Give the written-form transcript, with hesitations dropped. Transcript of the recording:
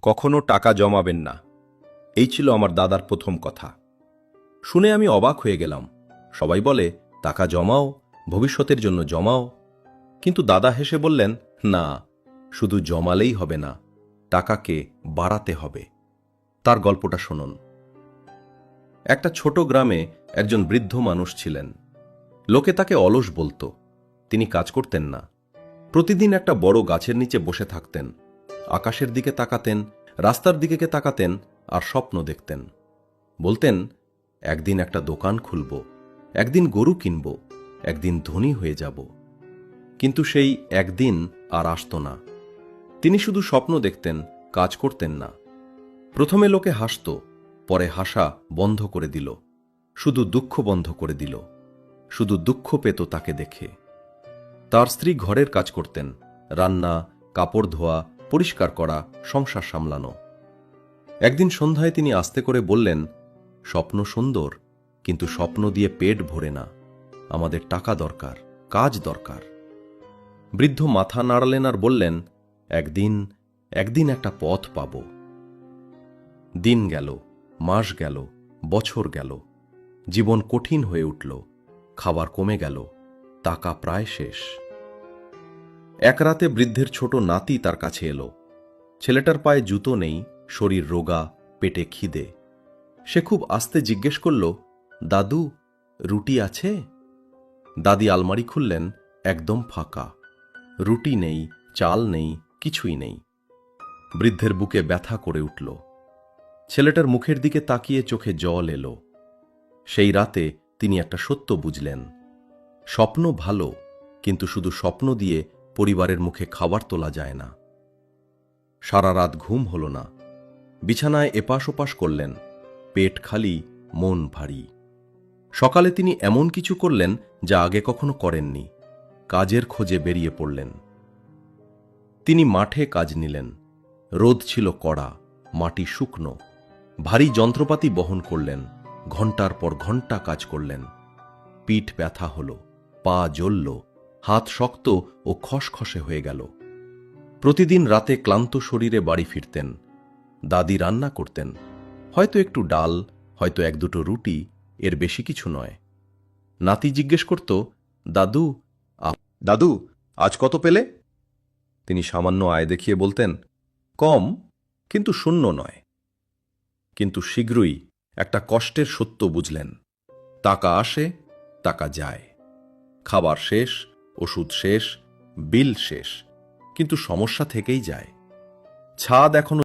কখনো টাকা জমাবেন না, এই ছিল আমার দাদার প্রথম কথা। শুনে আমি অবাক হয়ে গেলাম। সবাই বলে টাকা জমাও, ভবিষ্যতের জন্য জমাও, কিন্তু দাদা হেসে বললেন, না, শুধু জমালেই হবে না, টাকাকে বাড়াতে হবে। তার গল্পটা শুনুন। একটা ছোট গ্রামে একজন বৃদ্ধ মানুষ ছিলেন। লোকে তাকে অলস বলতো। তিনি কাজ করতেন না। প্রতিদিন একটা বড় গাছের নিচে বসে থাকতেন, আকাশের দিকে তাকাতেন, রাস্তার দিকে তাকাতেন আর স্বপ্ন দেখতেন। বলতেন, একদিন একটা দোকান খুলব, একদিন গরু কিনব, একদিন ধনী হয়ে যাব। কিন্তু সেই একদিন আর আসত না। তিনি শুধু স্বপ্ন দেখতেন, কাজ করতেন না। প্রথমে লোকে হাসত, পরে হাসা বন্ধ করে দিল, শুধু দুঃখ বন্ধ করে দিল। শুধু দুঃখ পেত তাকে দেখে। তার স্ত্রী ঘরের কাজ করতেন, রান্না, কাপড় ধোয়া, পরিষ্কার করা, সংসার সামলানো। একদিন সন্ধ্যায় তিনি আস্তে করে বললেন, স্বপ্ন সুন্দর, কিন্তু স্বপ্ন দিয়ে পেট ভরে না। আমাদের টাকা দরকার, কাজ দরকার। বৃদ্ধ মাথা নাড়ালেন আর বললেন, একদিন একদিন একটা পথ পাব। দিন গেল, মাস গেল, বছর গেল। জীবন কঠিন হয়ে উঠল, খাবার কমে গেল, টাকা প্রায় শেষ। এক রাতে বৃদ্ধের ছোট নাতি তার কাছে এলো। ছেলেটার পায়ে জুতো নেই, শরীর রোগা, পেটে খিদে। সে খুব আস্তে জিজ্ঞেস করল, দাদু, রুটি আছে? দাদি আলমারি খুললেন, একদম ফাঁকা। রুটি নেই, চাল নেই, কিছুই নেই। বৃদ্ধের বুকে ব্যথা করে উঠল। ছেলেটার মুখের দিকে তাকিয়ে চোখে জল এলো। সেই রাতে তিনি একটা সত্য বুঝলেন। স্বপ্ন ভালো, কিন্তু শুধু স্বপ্ন দিয়ে পরিবারের মুখে খাবার তোলা যায় না। সারা রাত ঘুম হল না। বিছানায় এপাশ ওপাশ করলেন, পেট খালি, মন ভারী। সকালে তিনি এমন কিছু করলেন যা আগে কখনো করেননি। কাজের খোঁজে বেরিয়ে পড়লেন। তিনি মাঠে কাজ নিলেন। রোদ ছিল কড়া, মাটি শুকনো। ভারী যন্ত্রপাতি বহন করলেন, ঘণ্টার পর ঘণ্টা কাজ করলেন। পিঠ ব্যথা হল, পা জ্বলল, হাত শক্ত ও খসখসে হয়ে গেল। প্রতিদিন রাতে ক্লান্ত শরীরে বাড়ি ফিরতেন। দাদি রান্না করতেন, হয়তো একটু ডাল, হয়তো এক দুটো রুটি, এর বেশি কিছু নয়। নাতি জিজ্ঞেস করত, দাদু দাদু আজ কত পেলে? তিনি সামান্য আয় দেখিয়ে বলতেন, কম, কিন্তু শূন্য নয়। কিন্তু শীঘ্রই একটা কষ্টের সত্য বুঝলেন। টাকা আসে, টাকা যায়। খাবার শেষ, ওষুধ শেষ, বিল শেষ, কিন্তু সমস্যা থেকেই যায়। ছাদ এখনো